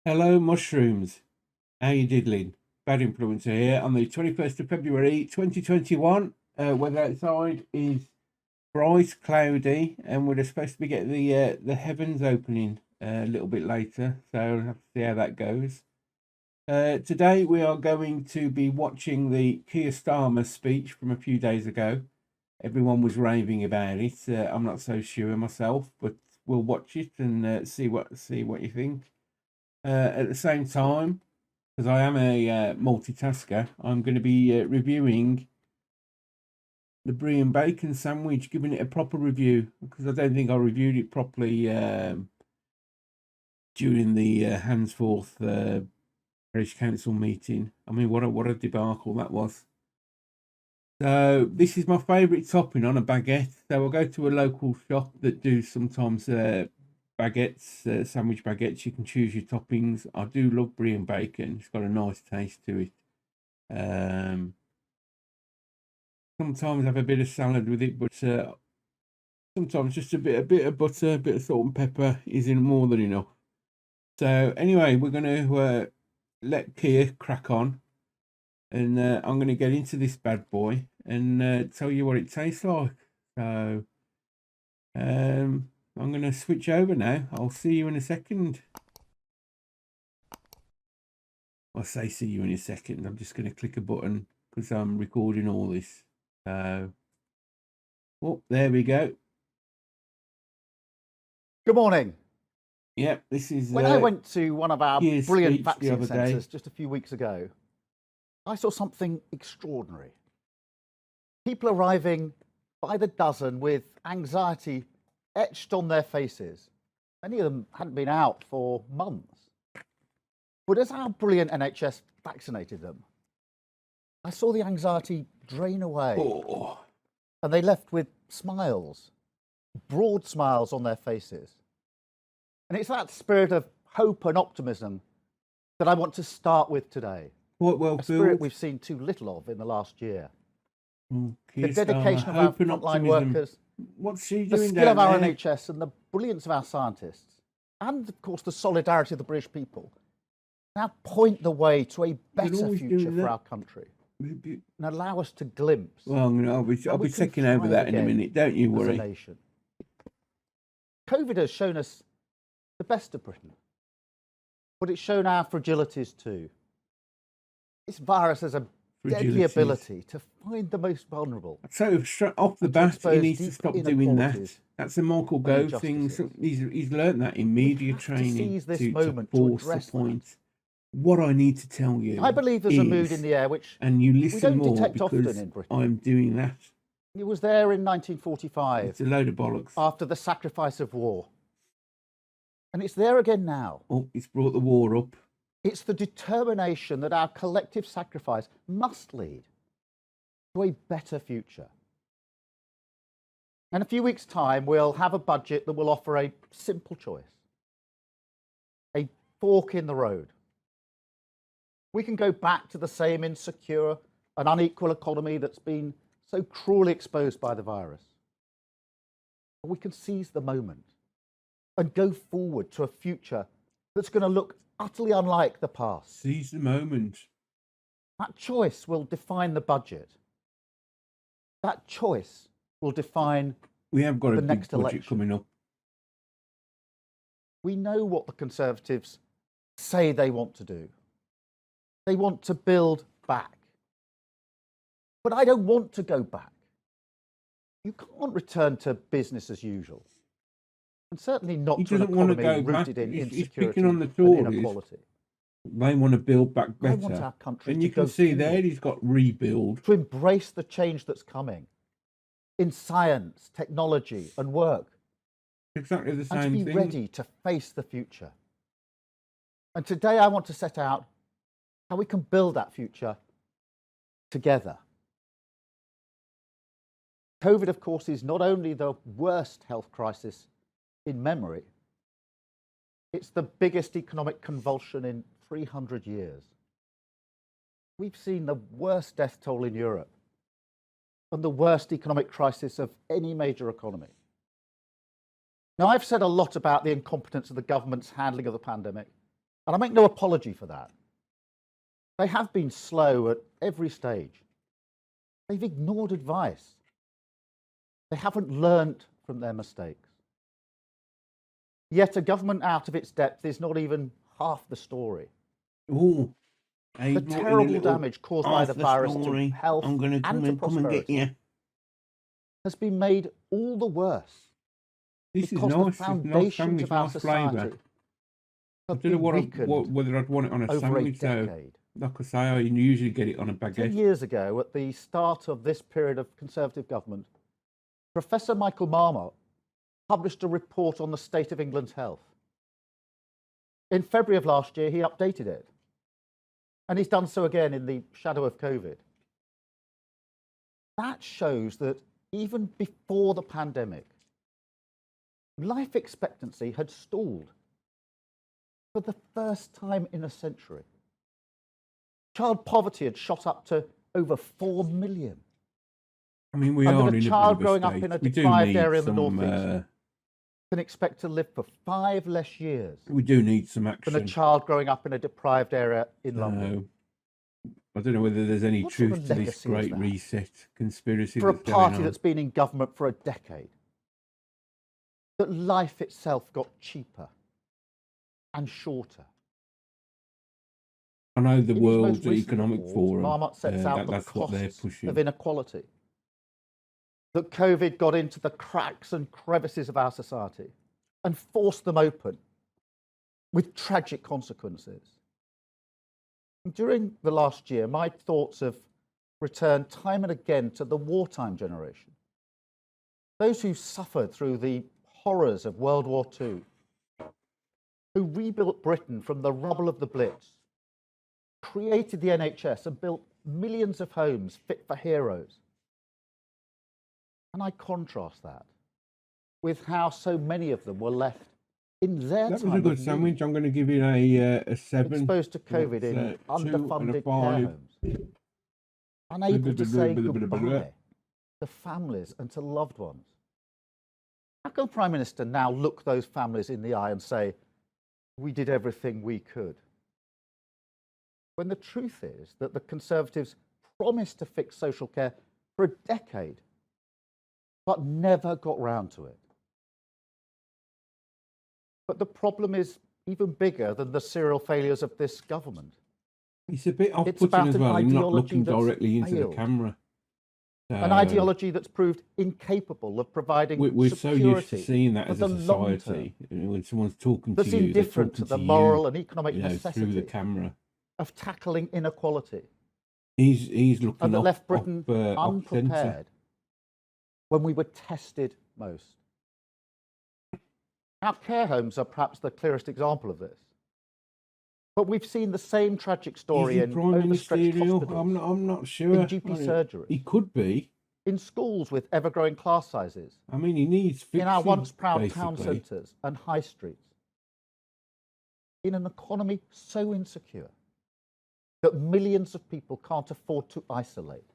Hello, mushrooms. How you diddling? Bad Influencer here on the 21st of February 2021. Weather outside is bright, cloudy, and we're supposed to be getting the heavens opening a little bit later, so we'll have to see how that goes. Today we are going to be watching the Keir Starmer speech from a few days ago. Everyone was raving about it. I'm not so sure myself, but we'll watch it and see what you think. At the same time, because I am a multitasker, I'm going to be reviewing the Brie and bacon sandwich, giving it a proper review, because I don't think I reviewed it properly during the Handsforth Parish Council meeting. I mean, what a debacle that was. So this is my favourite topping on a baguette. So I'll go to a local shop that do sometimes baguettes, sandwich baguettes. You can choose your toppings. I do love Brie and bacon. It's got a nice taste to it. Sometimes have a bit of salad with it, but sometimes just a bit of butter, a bit of salt and pepper is more than enough. So anyway, we're going to let Keir crack on, and I'm going to get into this bad boy and tell you what it tastes like. So I'm going to switch over now. I'll see you in a second. I'll say see you in a second. I'm just going to click a button because I'm recording all this. So, oh, there we go. Good morning. Yep, this is. When I went to one of our brilliant vaccine centres just a few weeks ago, I saw something extraordinary. People arriving by the dozen with anxiety etched on their faces. Many of them hadn't been out for months. But as our brilliant NHS vaccinated them, I saw the anxiety drain away. Oh. And they left with smiles, broad smiles on their faces. And it's that spirit of hope and optimism that I want to start with today. Well, a spirit we've seen too little of in the last year. The dedication of our frontline workers, what's she doing, the skill of our NHS and the brilliance of our scientists, and of course the solidarity of the British people, now point the way to a better future for our country and allow us to glimpse. Well, I'll be taking over that in a minute, don't you worry. As a nation. COVID has shown us the best of Britain, but it's shown our fragilities too. This virus has a deadly ability to find the most vulnerable. So off the bat, he needs to stop doing that. That's a Michael Gove thing. He's learned that in media training to force the point. What I need to tell you, I believe there's a mood in the air which and you listen we don't detect more often in Britain. I'm doing that. It was there in 1945. It's a load of bollocks. After the sacrifice of war. And it's there again now. Oh, it's brought the war up. It's the determination that our collective sacrifice must lead to a better future. In a few weeks' time, we'll have a budget that will offer a simple choice, a fork in the road. We can go back to the same insecure and unequal economy that's been so cruelly exposed by the virus. Or we can seize the moment and go forward to a future that's going to look utterly unlike the past. Seize the moment. That choice will define the budget. That choice will define we have got the a next big budget election. coming up. We know what the Conservatives say they want to do. They want to build back. But I don't want to go back. You can't return to business as usual. And certainly not to an economy rooted in insecurity and inequality. They want to build back better. I want our country and you can see there he's got rebuild. To embrace the change that's coming in science, technology and work. Exactly the same thing. And to be ready to face the future. And today I want to set out how we can build that future together. COVID, of course, is not only the worst health crisis in memory, it's the biggest economic convulsion in 300 years. We've seen the worst death toll in Europe and the worst economic crisis of any major economy. Now, I've said a lot about the incompetence of the government's handling of the pandemic, And I make no apology for that. They have been slow at every stage. They've ignored advice. They haven't learnt from their mistakes. Yet a government out of its depth is not even half the story. Ooh, The terrible damage caused by the virus to health I'm gonna and to come and get you. prosperity has been made all the worse This is because nice. the It's nice foundations sandwich, of our nice flavour. society I have don't know been whether I'd want it on a over a sandwich though. decade. Like I say, I usually get it on a 10 baguette. years ago, at the start of this period of Conservative government, Professor Michael Marmot published a report on the state of England's health. In February of last year, he updated it. And he's done so again in the shadow of COVID. That shows that even before the pandemic, life expectancy had stalled for the first time in a century. Child poverty had shot up to over 4 million. I mean, we And are that a in child a bit growing of up a state. in a We do deprived need area in the some, northeast can expect to live for 5 less years we do need some than a action. child growing up in a deprived area in London. I don't know whether there's any What sort truth of to this legacy is great that? reset conspiracy For a that's going party on. that's been in government for a decade, that life itself got cheaper and shorter. I know the In his World most recent Economic report, Forum, Marmot sets out the that's what they're costs pushing. of inequality. That COVID got into the cracks and crevices of our society and forced them open with tragic consequences. During the last year, my thoughts have returned time and again to the wartime generation. Those who suffered through the horrors of World War II, who rebuilt Britain from the rubble of the Blitz, created the NHS and built millions of homes fit for heroes. And I contrast that with how so many of them were left in their That time was a good of need, sandwich. I'm going to give it a 7. exposed to COVID That's, in 2 and a underfunded care 5. homes, unable to say goodbye to families and to loved ones. How can the Prime Minister now look those families in the eye and say, we did everything we could? When the truth is that the Conservatives promised to fix social care for a decade, but never got round to it. But the problem is even bigger than the serial failures of this government. It's a bit about off-putting as an well, not ideology looking that's directly into the failed. camera. An ideology that's proved incapable of providing We're so security used to seeing that for as the a long society. term, When someone's talking that's to you, they're indifferent to talking the to moral you, and economic through the necessity camera. of tackling inequality, He's looking and that off, left Britain off centre. unprepared when we were tested most. Our care homes are perhaps the clearest example of this. But we've seen the same tragic story in Prime overstretched Ministerial? hospitals, I'm not sure. in GP surgeries, He could be. in schools with ever-growing class sizes, I mean, he needs fixing, in our once proud town basically. centres and high streets, in an economy so insecure that millions of people can't afford to isolate,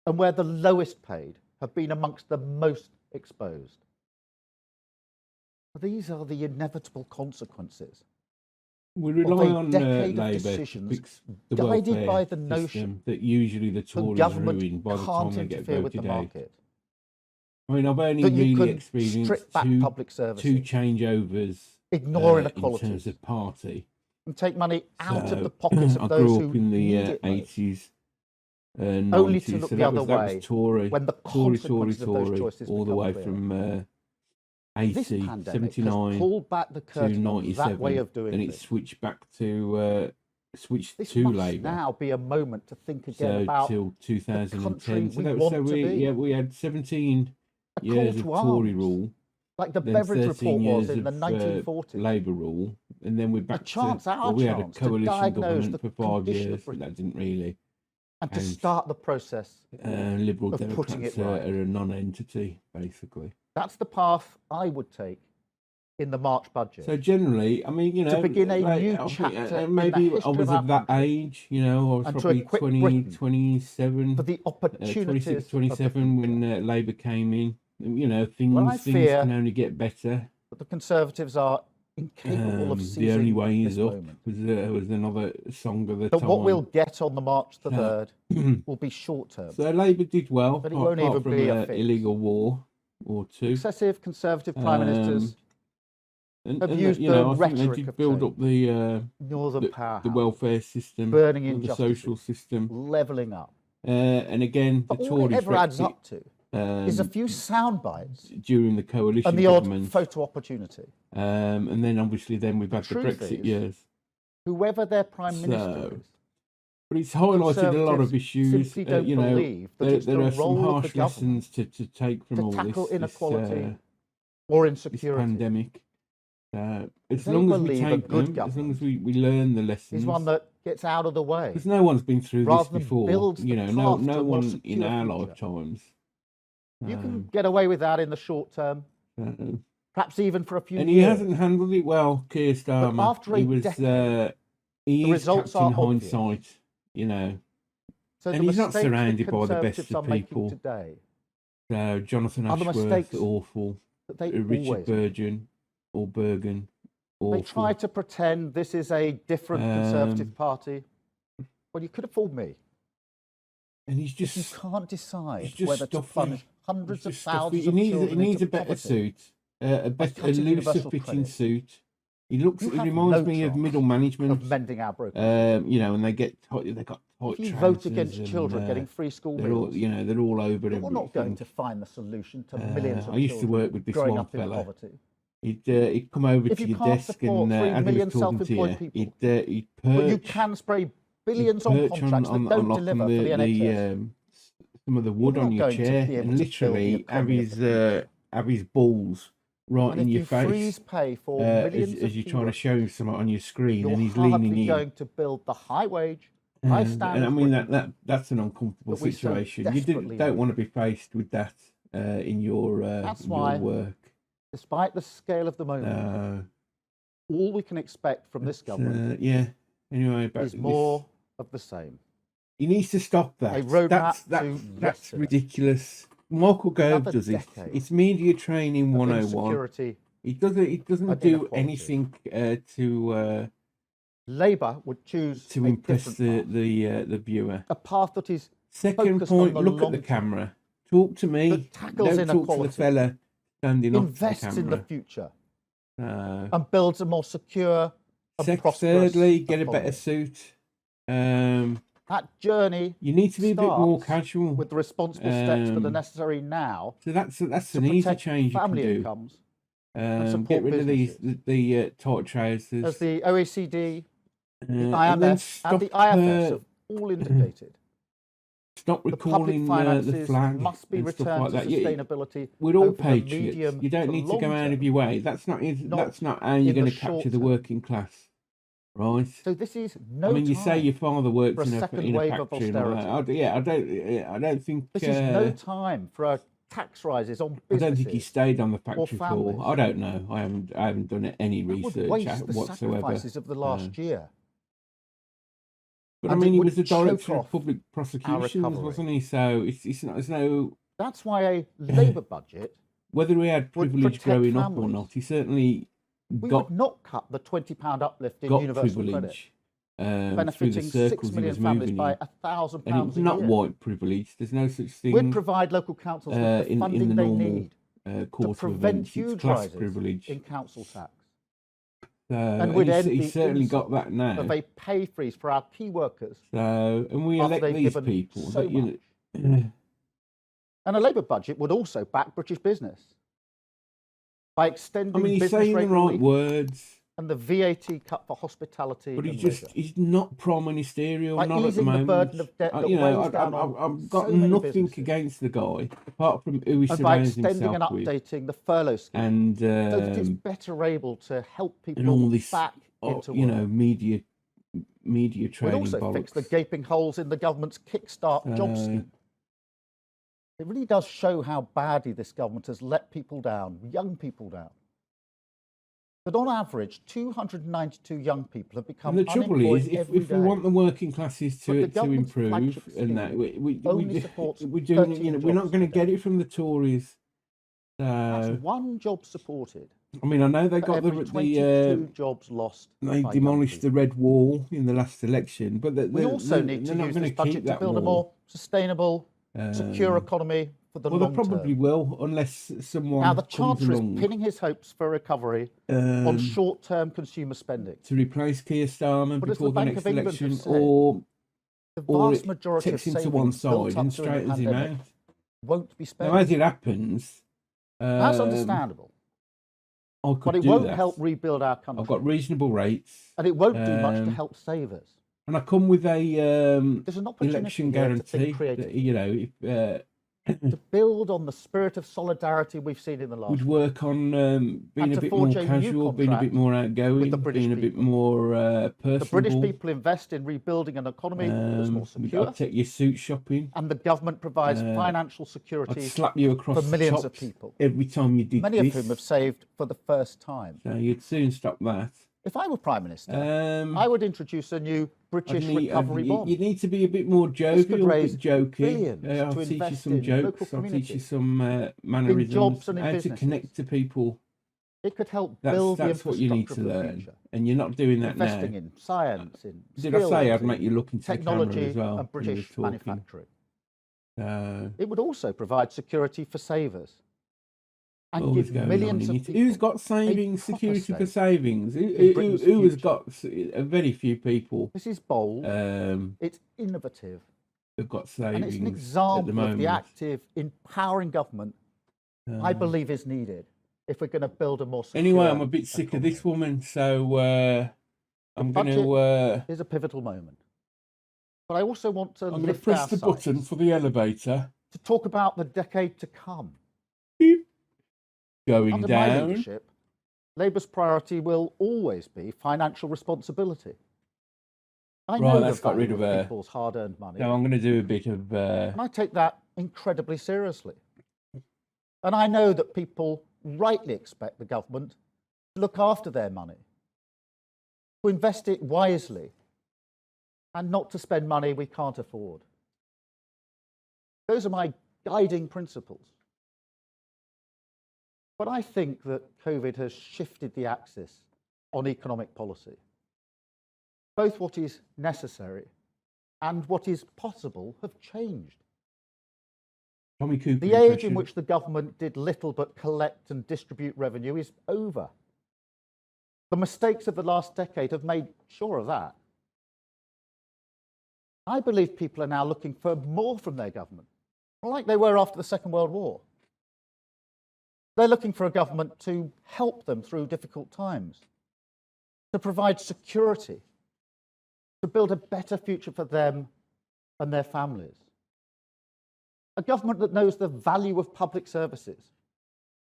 and where the lowest paid have been amongst the most exposed. These are the inevitable consequences We of rely a on decade of Labour to decisions fix the guided welfare by the system notion that usually the that Tories government ruin by the time can't they get interfere with the voted out. market, I mean, I've only that you really can experienced strip back public two services, changeovers ignore in inequalities, terms of party. and take money out of So, the pockets I of those grew who up in the need it most, 80s and 90s, only to look so the that other was, that way was Tory, when the Tory, consequences of those choices all the become way clear. from This 80, pandemic 79 has pulled back the to curtain on that 97, way of doing and it things. switched back to This to must Labour. now be a moment to think again So about till 2010. country So, we want to be. we had 17 a call years of to Tory arms, rule, like the then Beveridge 13 report was years in the of 1940s. Labour rule, and then we're back chance, to our we had a chance to coalition diagnose government the for 5 condition of years, but Britain that didn't really. and to And start the process Liberal of putting Democrats it right. are a non-entity, basically. That's the path I would take in the March budget. So generally, I mean, you know, to begin a like, new I think, chapter in maybe the I history was of our of that country, age, you know, I was and to probably equip 20, Britain 27, for the 26, opportunities of the 27 future. when Labour came in. You know, Well, I things fear can only get better. that the Conservatives are incapable of seizing The Only Way this Is Up moment. was another song of the But time. what we'll get on the March the 3rd will be short term. So Labour did well, But it won't even apart from be a fix. illegal war or two. Successive Conservative Prime Ministers have And used you the know, I think they rhetoric did of build change. up the Northern powerhouse, welfare system, burning the injustices, social system, levelling up. and again, the But all Tories it ever adds Brexit, up to is a few sound bites during the coalition and the odd government, photo opportunity. and then obviously then we've had the truth Brexit is, years. Whoever their Prime Minister is, But it's highlighted a lot of issues. simply don't You know, believe that it's there the are some role of the harsh lessons to take from to all tackle this inequality or this insecurity. pandemic. As They long as we believe a take good them, as long as we learn the lessons. Is one that gets out of the way. Because no one's been through rather this than before. builds You the know, path no to a more one in secure our future. lifetimes. You can get away with that in the short term, perhaps even for a few and years. he hasn't handled it well, Keir Starmer. after a decade, he the is results captain are obvious. hindsight, you know. So And the he's not mistakes surrounded that by the best Conservatives of are making people. today Jonathan are the Ashworth, mistakes awful. that they Richard always Bergen, or Bergen, awful. They try to pretend this is a different Conservative Party. Well, you could have fooled me. And he's If you just can't decide just whether to stuffy. punish hundreds of Just stuffy. thousands He of needs children he needs into a better poverty, suit, a cutting looser universal fitting credit, suit. He looks. you It have reminds no me of chance middle management. of mending our broken. You know, and they got tight If you trousers vote against and, children getting free school they're all, meals, you know, they're all over you're everything. not going to find the solution to millions of I used to children work with this growing one up in fella. poverty. He'd come over If to you your can't desk support and 3 as he million was talking to self-employed you, people, he'd but you perch. can spray billions he'd on perch contracts that don't like deliver for the NHS. Some of the wood You're on not your going to chair be able and to build the literally economy of the future. have his balls right And in if your you face freeze pay for millions as of you're key trying to workers, show him something on your screen, you're and he's leaning hardly in. going to build the high wage, high standard. And I mean that's an uncomfortable that we so situation. You desperately don't need. want to be faced with that in your That's in why, your work. Despite the scale of the moment, all we can expect from this government Anyway, is more of the same. He needs to stop that. A roadmap to that's yesterday. ridiculous. Michael Gove Another does it. decade It's media training of 101. insecurity. He doesn't and do inequality. anything to Labour would choose to a impress different path, the viewer. a path that is Second focused point, on the look at the long camera. Talk to me. that tackles Don't talk to the inequality, fella standing up to the invests in the camera. future, Uh, and builds a more secure and prosperous thirdly, get a better economy. suit. That journey You need to be a bit more starts casual. with the responsible steps that are necessary now So that's to an easy protect change you can family do. incomes and support Get rid of businesses. the tight trousers. As the OECD, the and then IMF, and the IFS have all indicated, stop the public recalling the finances flag must be and stuff returned like to that. sustainability. We're all over the patriots. medium You don't to need to go long out of term, your way. That's not how you're in going the to capture short the term. working class, right? So this is no I mean, you say time your father works for a in a second wave of factory and all that. austerity. I don't think. This is no time for tax rises on I businesses. don't think he stayed on the factory floor. families. I don't know. I haven't done any That would research waste the whatsoever. sacrifices of the last year. But and I mean, it he would was the choke director of off public prosecutions, recovery. wasn't he? So it's no That's why a Labour budget whether he had would privilege protect growing up or families. not. He certainly we got would not cut the £20 uplift in got universal credit, privilege through the benefiting 6 circles he million was families moving by in. £1,000 And it was a not year. white privilege. There's no such thing. We'd provide local councils with the in funding the they normal need to course of prevent events. It's huge class rises privilege. in council tax. And we'd he's, end he's the certainly got insult that now. of a pay freeze for our key workers. And we after elect they've these given people. so That, you much. know, And a Labour budget would also back British business by I extending mean, he's business saying the rate right relief words, and the VAT cut for hospitality but and leisure. he's not prime ministerial. By not at the easing the moment. burden of debt that weighs down on I've got so many nothing businesses. against the guy, apart from who he And by surrounds extending and himself with, updating the furlough scheme and so that it's better able to help people and all this, back into you work. know, media We'd training also bollocks. fix the gaping holes in the government's Kickstart job scheme. It really does show how badly this government has let people down, young people down. That on average, 292 young people have become And the trouble unemployed is, if every we day. want the working classes But the to government's improve, flagship and that scheme only supports we're doing, 13 you know, we're not jobs going to per get day. it from the Tories. That's one job supported I mean, I know they got Every 22 jobs lost. they by demolished the Red Wall in the last election, but We also need to use this budget to build a more sustainable, secure economy for the Well, long they probably term. will, unless someone Now, the comes Chancellor is along pinning his hopes for recovery on short-term consumer spending. to replace Keir Starmer But as before the the Bank next of England have election, said, or The or vast it majority of takes him to one savings built side up and during the straightens him pandemic out. won't be spent. Now, as it happens, That's understandable. I But could it do won't that. help rebuild our country. I've got reasonable rates, And it won't do much to help save us. and I come with a There's an opportunity election here to guarantee. think That, creatively, you know, if, to build on the spirit of solidarity we've seen in the last would week, work on being to a bit forge more a new casual, being a bit contract more outgoing, the British being a bit people. more The British personable. people invest in rebuilding an economy that's more secure, I'd take your suit shopping. and the government provides financial I'd security slap you across for the millions of chops people, every time you did many this. of whom have saved for the first time. So you'd soon stop that. If I were Prime Minister, I would introduce a new British recovery bond. You need to be a bit more could jovial, a raise bit jokey. billions I'll to teach you invest some in jokes. local I'll teach you communities, some mannerisms, jobs and in how to businesses. connect to people. It could help build the That's what you need infrastructure to of the learn, future. and you're not doing that Investing now. in science, in Did I say skills, I'd make in you look into the camera technology as well and when you were British talking? manufacturing. It would also provide security for savers and What was give going on millions in of it? people Who's got savings, proper security for say savings? in Britain's Who has future. got? Very few people This is bold, have it's innovative, got and savings it's an at the example of moment. the active, empowering government I believe is needed if we're going to build a more secure Anyway, I'm a bit sick of this woman, so I'm going to is a pivotal moment. But I also want to I'm going to lift press our the button sights for the elevator. to talk about the decade to come. Beep. Going Under my down. leadership, Labour's priority will always be financial responsibility. I know That's the got rid value of of her. people's hard-earned money, Now I'm going to do a bit of. and I take that incredibly seriously. And I know that people rightly expect the government to look after their money, to invest it wisely, and not to spend money we can't afford. Those are my guiding principles. But I think that COVID has shifted the axis on economic policy. Both what is necessary and what is possible have changed. Tommy Cooper The age in impression. which the government did little but collect and distribute revenue is over. The mistakes of the last decade have made sure of that. I believe people are now looking for more from their government, like they were after the Second World War. They're looking for a government to help them through difficult times, to provide security, to build a better future for them and their families. A government that knows the value of public services,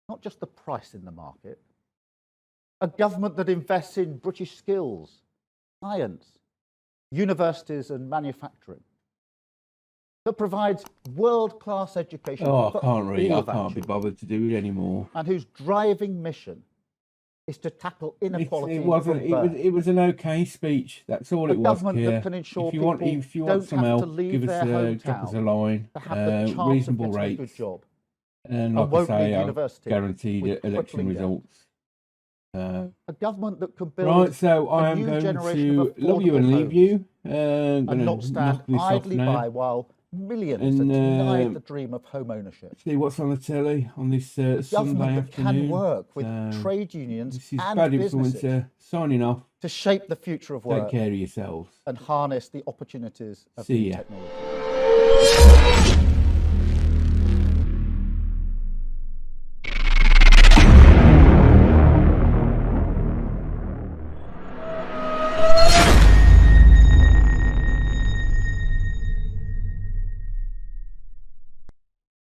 not just the price in the market. A government that invests in British skills, science, universities and manufacturing. That provides world-class education Oh, for I can't read. all I of our can't be children, bothered to do it anymore. and whose driving mission is to tackle inequality It wasn't. from birth. It was an okay speech. That's all A it was. government Keir. that can ensure if you want don't some have to help, leave give us their drop us a hometown line. to have the chance Reasonable of getting rates, a good job, and like I won't say, leave I've university guaranteed with election crippling debt. results. A government that can build Right, so I a am new going generation to of love you and affordable leave you. and Gonna not stand knock this off idly now. by while millions are And, denied the dream of home ownership. See what's on the telly on this Government Sunday that can afternoon. work with So, trade unions This is and Bad businesses Influencer signing off. to shape the future of Take work care of yourselves. and harness the opportunities of See new ya. technology.